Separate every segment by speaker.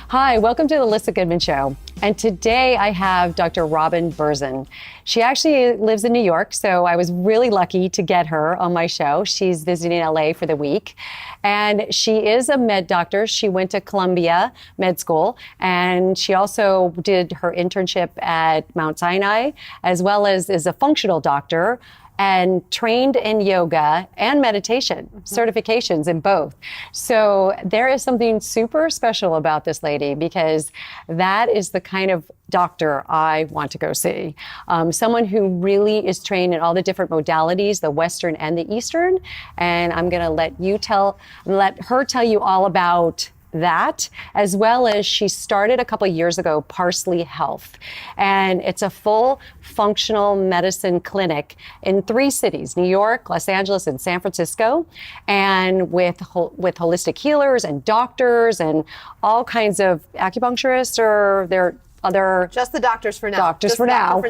Speaker 1: Hi, welcome to the Elissa Goodman Show. And today I have Dr. Robin Berzin. She actually lives in New York, so I was really lucky to get her on my show. She's visiting LA for the week. And she is a med doctor. She went to Columbia Med School, and she also did her internship at Mount Sinai, as well as is a functional doctor and trained in yoga and meditation, certifications in both. So there is something super special about this lady, because that is the kind of doctor I want to go see. Someone who really is trained in all the different modalities, the Western and the Eastern. And I'm gonna let her tell you all about that, as well as she started a couple of years ago, Parsley Health. And it's a full functional medicine clinic in 3 cities, New York, Los Angeles, and San Francisco, and with holistic healers and doctors and all kinds of acupuncturists, or their other...
Speaker 2: Just the doctors for now.
Speaker 1: Doctors for now.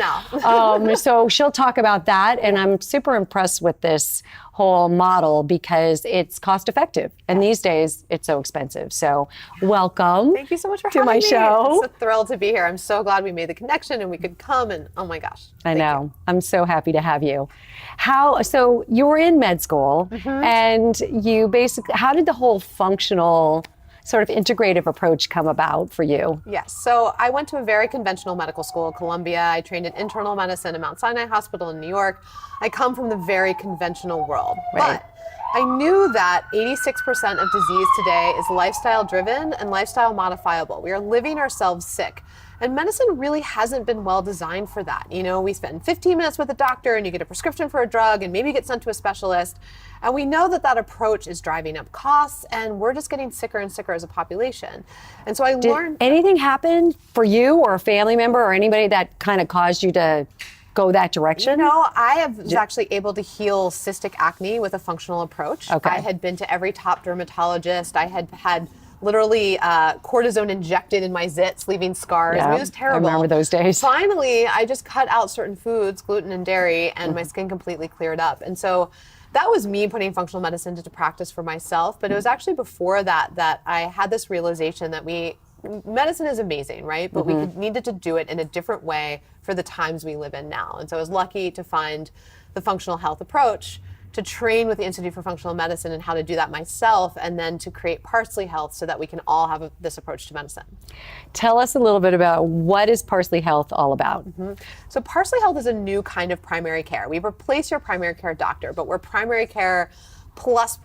Speaker 1: So she'll talk about that, and I'm super impressed with this whole model because it's cost effective, and these days it's so expensive. So welcome.
Speaker 2: Thank you so much for having
Speaker 1: my
Speaker 2: me.
Speaker 1: show.
Speaker 2: It's a thrill to be here. I'm so glad we made the connection and we could come, and oh my gosh.
Speaker 1: I know. I'm so happy to have you. So you were in med school, and you basically, how did the whole functional sort of integrative approach come about for you?
Speaker 2: Yes. So I went to a very conventional medical school, Columbia. I trained in internal medicine at Mount Sinai Hospital in New York. I come from the very conventional world.
Speaker 1: Right.
Speaker 2: But I knew that 86% of disease today is lifestyle driven and lifestyle modifiable. We are living ourselves sick. And medicine really hasn't been well designed for that. You know, we spend 15 minutes with a doctor and you get a prescription for a drug and maybe get sent to a specialist. And we know that that approach is driving up costs, and we're just getting sicker and sicker as a population. And so I learned...
Speaker 1: Did anything happen for you or a family member or anybody that kind of caused you to go that direction?
Speaker 2: You know, I was actually able to heal cystic acne with a functional approach.
Speaker 1: Okay.
Speaker 2: I had been to every top dermatologist. I had had literally cortisone injected in my zits, leaving scars.
Speaker 1: Yeah,
Speaker 2: I mean, it was terrible.
Speaker 1: I remember those days.
Speaker 2: Finally, I just cut out certain foods, gluten and dairy, and my skin completely cleared up. And so that was me putting functional medicine into practice for myself. But it was actually before that I had this realization that medicine is amazing, right? But we needed to do it in a different way for the times we live in now. And so I was lucky to find the functional health approach, to train with the Institute for Functional Medicine and how to do that myself, and then to create Parsley Health so that we can all have this approach to medicine.
Speaker 1: Tell us a little bit about what is Parsley Health all about?
Speaker 2: So Parsley Health is a new kind of primary care. We replace your primary care doctor, but we're primary care plus.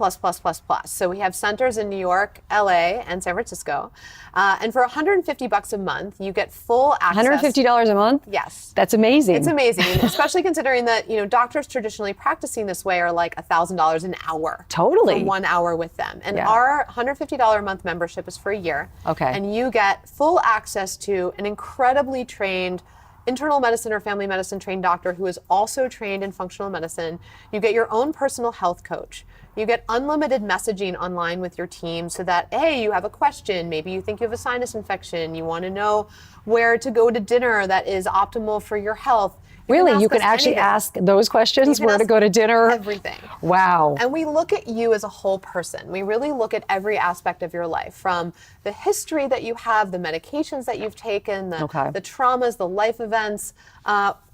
Speaker 2: So we have centers in New York, LA, and San Francisco. And for $150 a month, you get full access.
Speaker 1: $150 a month?
Speaker 2: Yes.
Speaker 1: That's amazing.
Speaker 2: It's amazing, especially considering that, you know, doctors traditionally practicing this way are like $1,000 an hour.
Speaker 1: Totally.
Speaker 2: For 1 hour with them. And
Speaker 1: Yeah.
Speaker 2: our $150 a month membership is for a year.
Speaker 1: Okay.
Speaker 2: And you get full access to an incredibly trained internal medicine or family medicine trained doctor who is also trained in functional medicine. You get your own personal health coach. You get unlimited messaging online with your team so that, hey, you have a question, maybe you think you have a sinus infection, you want to know where to go to dinner that is optimal for your health.
Speaker 1: Really? You can actually ask those questions? Where to go to dinner?
Speaker 2: Everything.
Speaker 1: Wow.
Speaker 2: And we look at you as a whole person. We really look at every aspect of your life, from the history that you have, the medications that you've taken, the traumas, the life events.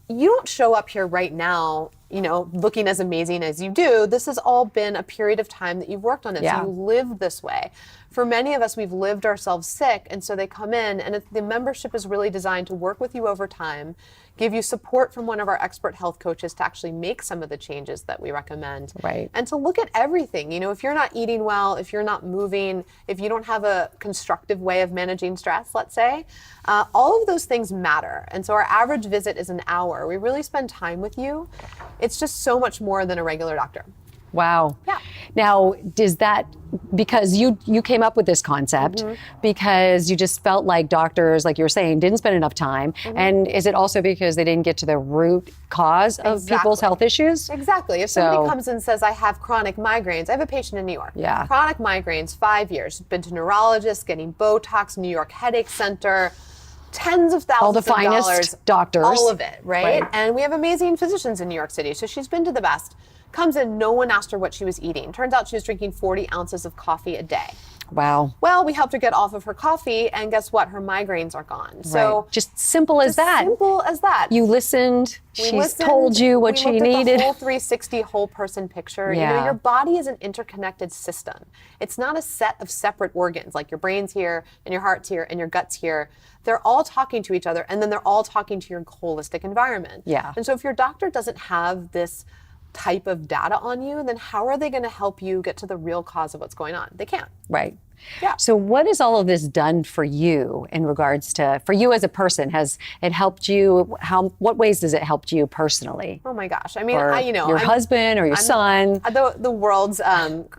Speaker 2: You don't show up here right now, you know, looking as amazing as you do. This has all been a period of time that you've worked on it.
Speaker 1: Yeah.
Speaker 2: So you live this way. For many of us, we've lived ourselves sick, and so they come in, and the membership is really designed to work with you over time, give you support from one of our expert health coaches to actually make some of the changes that we recommend.
Speaker 1: Right.
Speaker 2: And to look at everything. You know, if you're not eating well, if you're not moving, if you don't have a constructive way of managing stress, let's say, all of those things matter. And so our average visit is an hour. We really spend time with you. It's just so much more than a regular doctor.
Speaker 1: Wow.
Speaker 2: Yeah.
Speaker 1: Now, does that, because you came up with this concept because you just felt like doctors, like you were saying, didn't spend enough time? And is it also because they didn't get to the root cause of people's health issues?
Speaker 2: Exactly. If somebody comes and says, I have chronic migraines, I have a patient in New York.
Speaker 1: Yeah.
Speaker 2: Chronic migraines, 5 years, been to neurologists, getting Botox, New York Headache Center, tens of thousands
Speaker 1: all the
Speaker 2: of
Speaker 1: finest
Speaker 2: dollars,
Speaker 1: doctors.
Speaker 2: All of it, right? And we have amazing physicians in New York City. So she's been to the best. Comes in, no one asked her what she was eating. Turns out she was drinking 40 ounces of coffee a day.
Speaker 1: Wow.
Speaker 2: Well, we helped her get off of her coffee, and guess what? Her migraines are gone. So
Speaker 1: right. Just simple as that.
Speaker 2: Simple as that.
Speaker 1: You listened. She's told you what she needed.
Speaker 2: At the whole 360 whole person picture.
Speaker 1: Yeah.
Speaker 2: You know, your body is an interconnected system. It's not a set of separate organs, like your brain's here and your heart's here and your gut's here. They're all talking to each other, and then they're all talking to your holistic environment.
Speaker 1: Yeah.
Speaker 2: And so if your doctor doesn't have this type of data on you, then how are they going to help you get to the real cause of what's going on? They can't.
Speaker 1: Right.
Speaker 2: Yeah.
Speaker 1: So what has all of this done for you in regards to, for you as a person? Has it helped you? What ways has it helped you personally?
Speaker 2: Oh my gosh. I mean,
Speaker 1: or your husband or your son?
Speaker 2: The world's,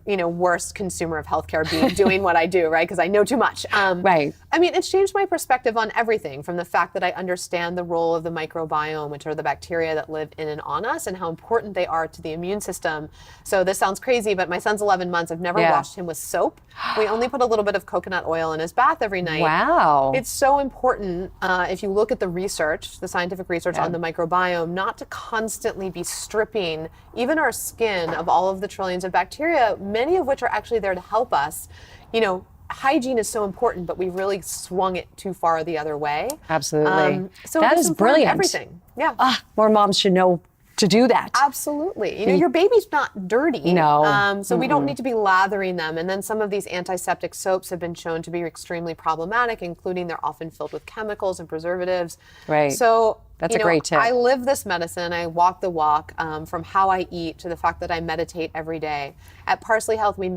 Speaker 2: worst consumer of healthcare being doing what I do, right? Because I know too much.
Speaker 1: Right.
Speaker 2: I mean, it's changed my perspective on everything, from the fact that I understand the role of the microbiome, which are the bacteria that live in and on us, and how important they are to the immune system. So this sounds crazy, but my son's 11 months. I've never washed him with soap. We only put a little bit of coconut oil in his bath every night.
Speaker 1: Wow.
Speaker 2: It's so important, if you look at the research, the scientific research on the microbiome, not to constantly be stripping even our skin of all of the trillions of bacteria, many of which are actually there to help us. You know, hygiene is so important, but we really swung it too far the other way.
Speaker 1: Absolutely.
Speaker 2: So
Speaker 1: that is brilliant.
Speaker 2: Everything. Yeah.
Speaker 1: More moms should know to do that.
Speaker 2: Absolutely. You know, your baby's not dirty.
Speaker 1: No.
Speaker 2: So we don't need to be lathering them. And then some of these antiseptic soaps have been shown to be extremely problematic, including they're often filled with chemicals and preservatives.
Speaker 1: Right.
Speaker 2: So
Speaker 1: that's a great tip.
Speaker 2: I live this medicine. I walk the walk, from how I eat to the fact that I meditate every day. At Parsley Health, we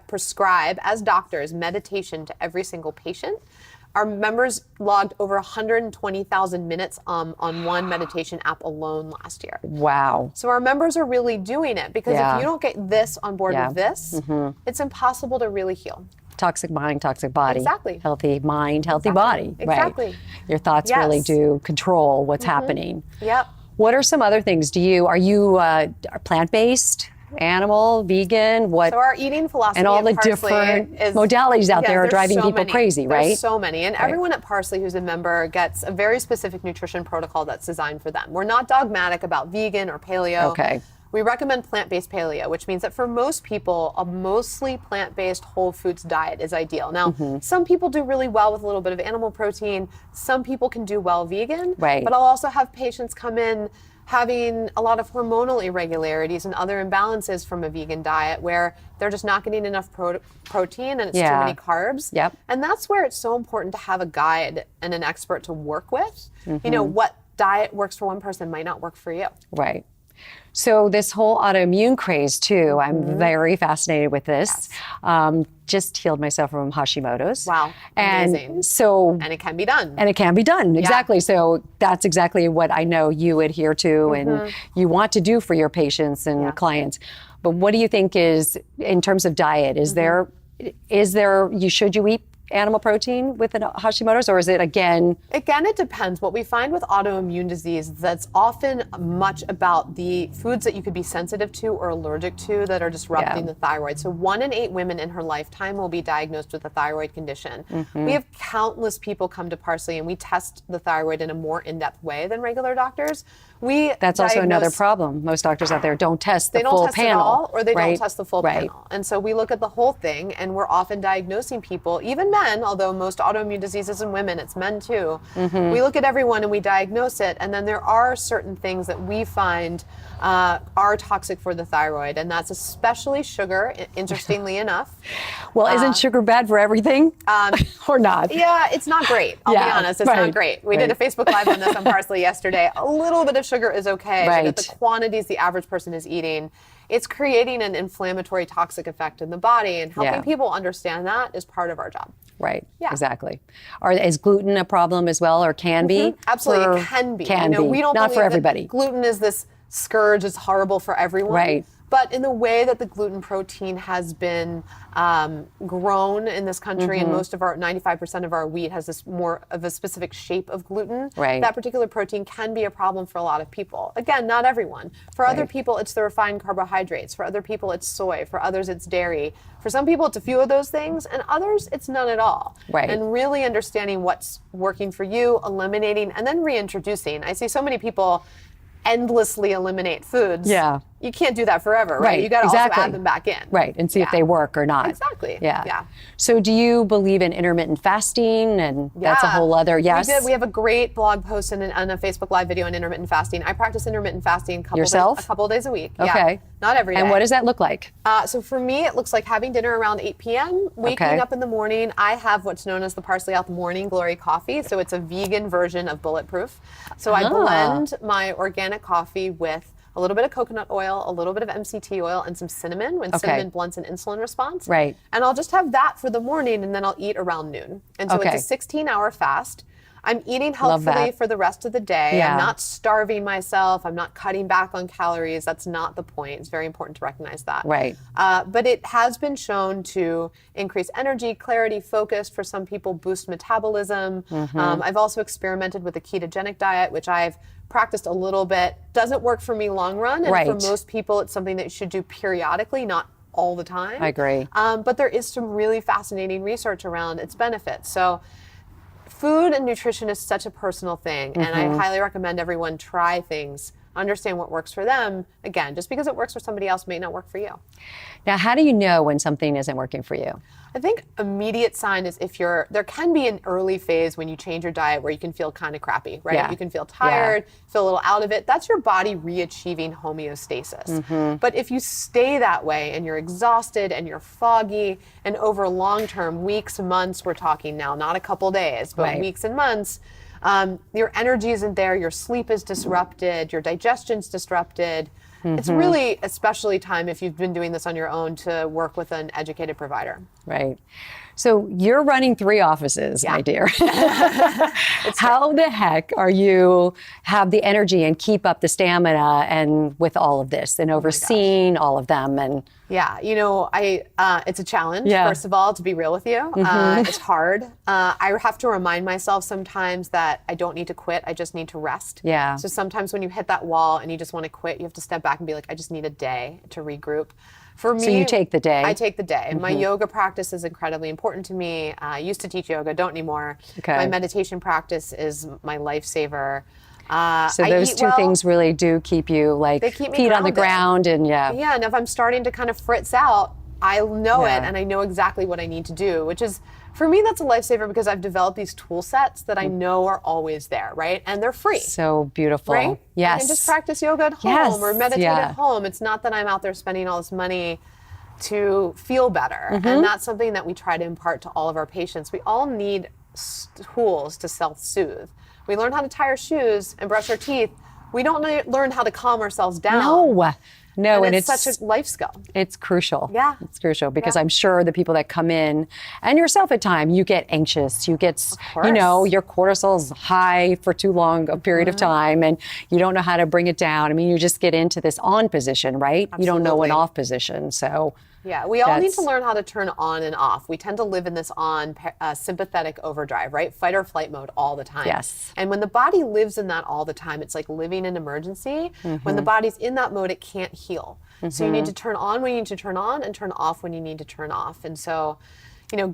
Speaker 2: prescribe, as doctors, meditation to every single patient. Our members logged over 120,000 minutes on one meditation app alone last year.
Speaker 1: Wow.
Speaker 2: So our members are really doing it, because if you don't get this on board with this, it's impossible to really heal.
Speaker 1: Toxic mind, toxic body.
Speaker 2: Exactly.
Speaker 1: Healthy mind, healthy body.
Speaker 2: Exactly.
Speaker 1: Right. Your thoughts really do control what's happening.
Speaker 2: Yep.
Speaker 1: What are some other things? Are you plant-based? Animal, vegan, what?
Speaker 2: So our eating philosophy
Speaker 1: and all the
Speaker 2: Parsley
Speaker 1: different
Speaker 2: is,
Speaker 1: modalities out there are driving people
Speaker 2: many.
Speaker 1: crazy, right?
Speaker 2: There's so many. And everyone at Parsley who's a member gets a very specific nutrition protocol that's designed for them. We're not dogmatic about vegan or paleo.
Speaker 1: Okay.
Speaker 2: We recommend plant-based paleo, which means that for most people, a mostly plant-based whole foods diet is ideal. Now, some people do really well with a little bit of animal protein. Some people can do well vegan.
Speaker 1: Right.
Speaker 2: But I'll also have patients come in having a lot of hormonal irregularities and other imbalances from a vegan diet, where they're just not getting enough protein and it's too many carbs.
Speaker 1: Yep.
Speaker 2: And that's where it's so important to have a guide and an expert to work with. You know, what diet works for one person might not work for you.
Speaker 1: Right. So this whole autoimmune craze too, I'm very fascinated with this.
Speaker 2: Yes.
Speaker 1: Just healed myself from Hashimoto's.
Speaker 2: Wow, amazing.
Speaker 1: And
Speaker 2: it can be done.
Speaker 1: And it can be done, exactly. So that's exactly what I know you adhere to and you want to do for your patients and clients. But what do you think is, in terms of diet, is should you eat animal protein with an Hashimoto's, or is it again?
Speaker 2: Again, it depends. What we find with autoimmune disease, that's often much about the foods that you could be sensitive to or allergic to that are disrupting the thyroid. So 1 in 8 women in her lifetime will be diagnosed with a thyroid condition. We have countless people come to Parsley and we test the thyroid in a more in-depth way than regular doctors.
Speaker 1: That's also another problem. Most doctors out there don't test the full panel. They don't test it all,
Speaker 2: or they don't test the full panel. And so we look at the whole thing, and we're often diagnosing people, even men, although most autoimmune diseases in women, it's men too. We look at everyone and we diagnose it, and then there are certain things that we find are toxic for the thyroid, and that's especially sugar, interestingly enough.
Speaker 1: Well, isn't sugar bad for everything? Or not?
Speaker 2: Yeah, it's not great. I'll be honest, it's not great. We did a Facebook Live on this on Parsley yesterday. A little bit of sugar is okay, but at the quantities the average person is eating, it's creating an inflammatory toxic effect in the body, and helping people understand that is part of our job.
Speaker 1: Right, exactly. Is gluten a problem as well, or can be?
Speaker 2: Absolutely, it can be.
Speaker 1: Can be.
Speaker 2: We don't
Speaker 1: not for everybody.
Speaker 2: Gluten is this scourge, it's horrible for everyone.
Speaker 1: Right.
Speaker 2: But in the way that the gluten protein has been grown in this country, and most of 95% of our wheat has this more of a specific shape of gluten, that particular protein can be a problem for a lot of people. Again, not everyone. For other people, it's the refined carbohydrates. For other people, it's soy. For others, it's dairy. For some people, it's a few of those things, and others, it's none at all.
Speaker 1: Right.
Speaker 2: And really understanding what's working for you, eliminating, and then reintroducing. I see so many people endlessly eliminate foods. you can't do that forever, right?
Speaker 1: Right,
Speaker 2: You got to
Speaker 1: exactly.
Speaker 2: also add them back in.
Speaker 1: Right, and see if they work or not.
Speaker 2: Exactly.
Speaker 1: Yeah.
Speaker 2: Yeah.
Speaker 1: So do you believe in intermittent fasting? And that's a whole other, yes?
Speaker 2: We did. We have a great blog post and a Facebook Live video on intermittent fasting. I practice intermittent fasting a couple of days a week.
Speaker 1: Okay.
Speaker 2: Yeah. Not every day.
Speaker 1: And what does that look like?
Speaker 2: So for me, it looks like having dinner around 8 p.m., waking up in the morning. I have what's known as the Parsley Health Morning Glory coffee. So it's a vegan version of Bulletproof. So I blend my organic coffee with a little bit of coconut oil, a little bit of MCT oil, and some cinnamon when cinnamon blunts an insulin response.
Speaker 1: Right.
Speaker 2: And I'll just have that for the morning, and then I'll eat around noon. And so it's a 16-hour fast. I'm eating healthfully for the rest of the day.
Speaker 1: Yeah.
Speaker 2: I'm not starving myself. I'm not cutting back on calories. That's not the point. It's very important to recognize that.
Speaker 1: Right.
Speaker 2: But it has been shown to increase energy, clarity, focus. For some people, boost metabolism. I've also experimented with a ketogenic diet, which I've practiced a little bit. Doesn't work for me long run. And for most people, it's something that you should do periodically, not all the time.
Speaker 1: I agree.
Speaker 2: But there is some really fascinating research around its benefits. So food and nutrition is such a personal thing, and I highly recommend everyone try things, understand what works for them. Again, just because it works for somebody else may not work for you.
Speaker 1: Now, how do you know when something isn't working for you?
Speaker 2: I think immediate sign is there can be an early phase when you change your diet where you can feel kind of crappy, right?
Speaker 1: Yeah.
Speaker 2: You can feel tired, feel a little out of it. That's your body re-achieving homeostasis. But if you stay that way and you're exhausted and you're foggy, and over long term, weeks, months, we're talking now, not a couple days, but weeks and months, your energy isn't there, your sleep is disrupted, your digestion's disrupted. It's really especially time if you've been doing this on your own to work with an educated provider.
Speaker 1: Right. So you're running 3 offices, my dear. How the heck are you have the energy and keep up the stamina and with all of this and overseeing all of them? And
Speaker 2: yeah, it's a challenge, first of all, to be real with you. It's hard. I have to remind myself sometimes that I don't need to quit. I just need to rest.
Speaker 1: Yeah.
Speaker 2: So sometimes when you hit that wall and you just want to quit, you have to step back and be like, I just need a day to regroup. For me,
Speaker 1: so you take the day?
Speaker 2: I take the day. My yoga practice is incredibly important to me. I used to teach yoga, don't anymore.
Speaker 1: Okay.
Speaker 2: My meditation practice is my lifesaver.
Speaker 1: So those two things really do keep you feet on the ground and
Speaker 2: Yeah, and if I'm starting to kind of fritz out, I know it and I know exactly what I need to do, which is, for me, that's a lifesaver because I've developed these tool sets that I know are always there, right? And they're free.
Speaker 1: So beautiful.
Speaker 2: Right?
Speaker 1: Yes.
Speaker 2: I can just practice yoga at home or meditate at home. It's not that I'm out there spending all this money to feel better. And that's something that we try to impart to all of our patients. We all need tools to self-soothe. We learn how to tie our shoes and brush our teeth. We don't learn how to calm ourselves down.
Speaker 1: No,
Speaker 2: and it's such a life skill.
Speaker 1: It's crucial.
Speaker 2: Yeah.
Speaker 1: It's crucial because I'm sure the people that come in, and yourself at times, you get anxious, you get, your cortisol's high for too long a period of time and you don't know how to bring it down. I mean, you just get into this on position, right?
Speaker 2: Absolutely.
Speaker 1: You don't know an off position, so.
Speaker 2: Yeah, we all need to learn how to turn on and off. We tend to live in this sympathetic overdrive, right? Fight or flight mode all the time.
Speaker 1: Yes.
Speaker 2: And when the body lives in that all the time, it's like living in emergency. When the body's in that mode, it can't heal. So you need to turn on when you need to turn on and turn off when you need to turn off. And so,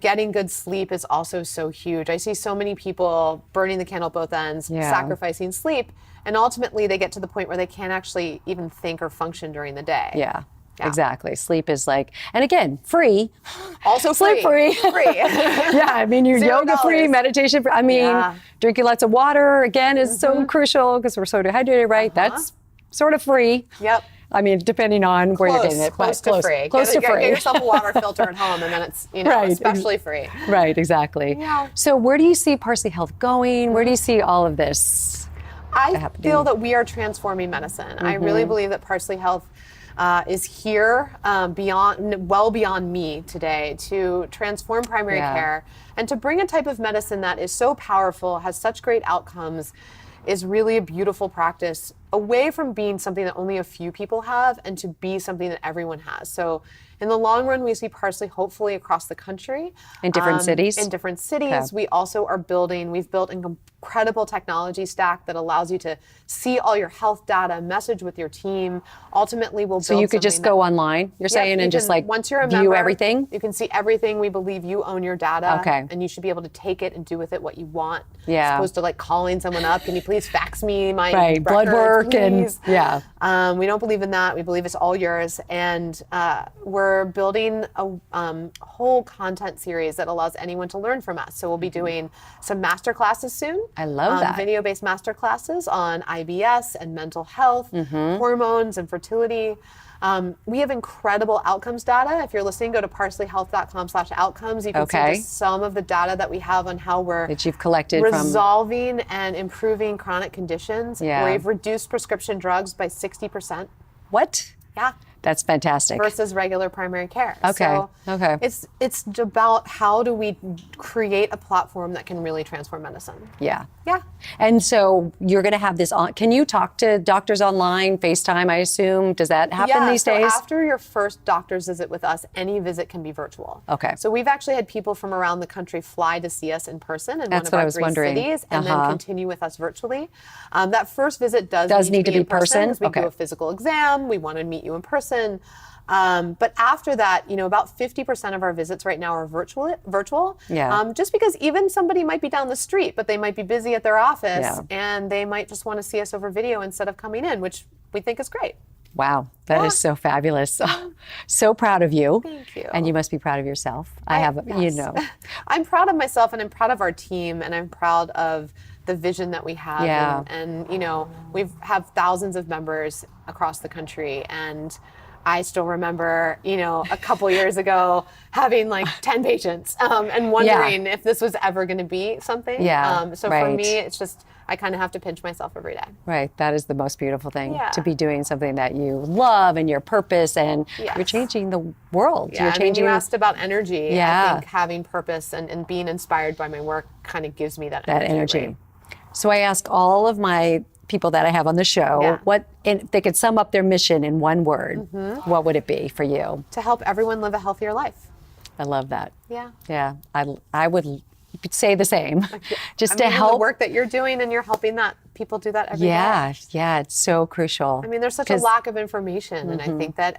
Speaker 2: getting good sleep is also so huge. I see so many people burning the candle at both ends, sacrificing sleep, and ultimately they get to the point where they can't actually even think or function during the day.
Speaker 1: Yeah. Exactly. Sleep is and again, free.
Speaker 2: Also free.
Speaker 1: Sleep free.
Speaker 2: Free.
Speaker 1: Yeah, I mean, you're yoga free, meditation free. I mean, drinking lots of water, again, is so crucial because we're so dehydrated, right? That's sort of free.
Speaker 2: Yep.
Speaker 1: I mean, depending on where you're getting it.
Speaker 2: Close to free.
Speaker 1: Close to free.
Speaker 2: Get yourself a water filter at home and then it's, especially free.
Speaker 1: Right, exactly.
Speaker 2: Yeah.
Speaker 1: So where do you see Parsley Health going? Where do you see all of this
Speaker 2: I feel that we are transforming medicine. I really believe that Parsley Health is here well beyond me today to transform primary care and to bring a type of medicine that is so powerful, has such great outcomes, is really a beautiful practice, away from being something that only a few people have and to be something that everyone has. So in the long run, we see Parsley hopefully across the country.
Speaker 1: In different cities?
Speaker 2: In different cities. We also are we've built an incredible technology stack that allows you to see all your health data, message with your team. Ultimately, we'll build
Speaker 1: So you could just go online, you're saying, and just
Speaker 2: once you're a
Speaker 1: view
Speaker 2: member,
Speaker 1: everything?
Speaker 2: You can see everything. We believe you own your data.
Speaker 1: Okay.
Speaker 2: And you should be able to take it and do with it what you want.
Speaker 1: Yeah.
Speaker 2: As opposed to calling someone up, can you please fax me my
Speaker 1: blood
Speaker 2: records,
Speaker 1: working.
Speaker 2: please.
Speaker 1: Yeah.
Speaker 2: We don't believe in that. We believe it's all yours. And we're building a whole content series that allows anyone to learn from us. So we'll be doing some master classes soon.
Speaker 1: I love that.
Speaker 2: Video-based master classes on IBS and mental health, hormones and fertility. We have incredible outcomes data. If you're listening, go to parsleyhealth.com/outcomes. You can see just some of the data that we have on how we're
Speaker 1: that you've collected
Speaker 2: resolving and improving chronic conditions.
Speaker 1: Yeah.
Speaker 2: We've reduced prescription drugs by 60%.
Speaker 1: What?
Speaker 2: Yeah.
Speaker 1: That's fantastic.
Speaker 2: Versus regular primary care.
Speaker 1: Okay.
Speaker 2: So
Speaker 1: Okay.
Speaker 2: it's about how do we create a platform that can really transform medicine.
Speaker 1: Yeah.
Speaker 2: Yeah.
Speaker 1: And so you're going to have this on. Can you talk to doctors online, FaceTime, I assume? Does that happen these days?
Speaker 2: So after your first doctor's visit with us, any visit can be virtual.
Speaker 1: Okay.
Speaker 2: So we've actually had people from around the country fly to see us in person in
Speaker 1: That's
Speaker 2: one of
Speaker 1: what
Speaker 2: our
Speaker 1: I was
Speaker 2: three
Speaker 1: wondering.
Speaker 2: cities and then continue with us virtually. That first visit does need to be in person. 'Cause we do a physical exam. We want to meet you in person. But after that, about 50% of our visits right now are virtual.
Speaker 1: Yeah.
Speaker 2: Just because even somebody might be down the street, but they might be busy at their office and they might just want to see us over video instead of coming in, which we think is great.
Speaker 1: Wow, that is so fabulous. So proud of you.
Speaker 2: Thank you.
Speaker 1: And you must be proud of yourself.
Speaker 2: Yes. I'm proud of myself and I'm proud of our team and I'm proud of the vision that we have.
Speaker 1: Yeah.
Speaker 2: And we have thousands of members across the country and I still remember, a couple years ago having like 10 patients and wondering if this was ever going to be something.
Speaker 1: Yeah,
Speaker 2: So for me, it's just, I kind of have to pinch myself every day.
Speaker 1: Right. That is the most beautiful thing,
Speaker 2: Yeah.
Speaker 1: to be doing something that you love and your purpose, and you're changing the world.
Speaker 2: Yeah,
Speaker 1: You're changing.
Speaker 2: You asked about energy.
Speaker 1: Yeah.
Speaker 2: I think having purpose and being inspired by my work kind of gives me that
Speaker 1: energy.
Speaker 2: Right?
Speaker 1: So I ask all of my people that I have on the show, if they could sum up their mission in one word, what would it be for you?
Speaker 2: To help everyone live a healthier life.
Speaker 1: I love that.
Speaker 2: Yeah.
Speaker 1: Yeah. I would say the same. Just to help
Speaker 2: the work that you're doing and you're helping that people do that every day.
Speaker 1: Yeah, it's so crucial.
Speaker 2: I mean, there's such a lack of information and I think that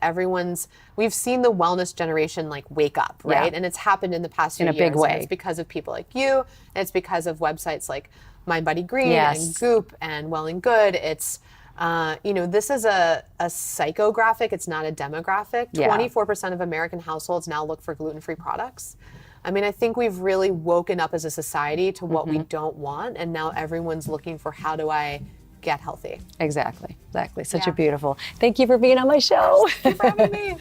Speaker 2: we've seen the wellness generation like wake up, right?
Speaker 1: Yeah.
Speaker 2: And it's happened in the past few years.
Speaker 1: In a big way.
Speaker 2: And it's because of people like you, and it's because of websites like My Buddy Green
Speaker 1: Yes.
Speaker 2: and Goop and Well and Good. It's this is a psychographic, it's not a demographic.
Speaker 1: Yeah.
Speaker 2: 24% of American households now look for gluten-free products. I mean, I think we've really woken up as a society to what we don't want, and now everyone's looking for how do I get healthy.
Speaker 1: Exactly. Such a beautiful. Thank you for being on my show.
Speaker 2: Thank you for having me.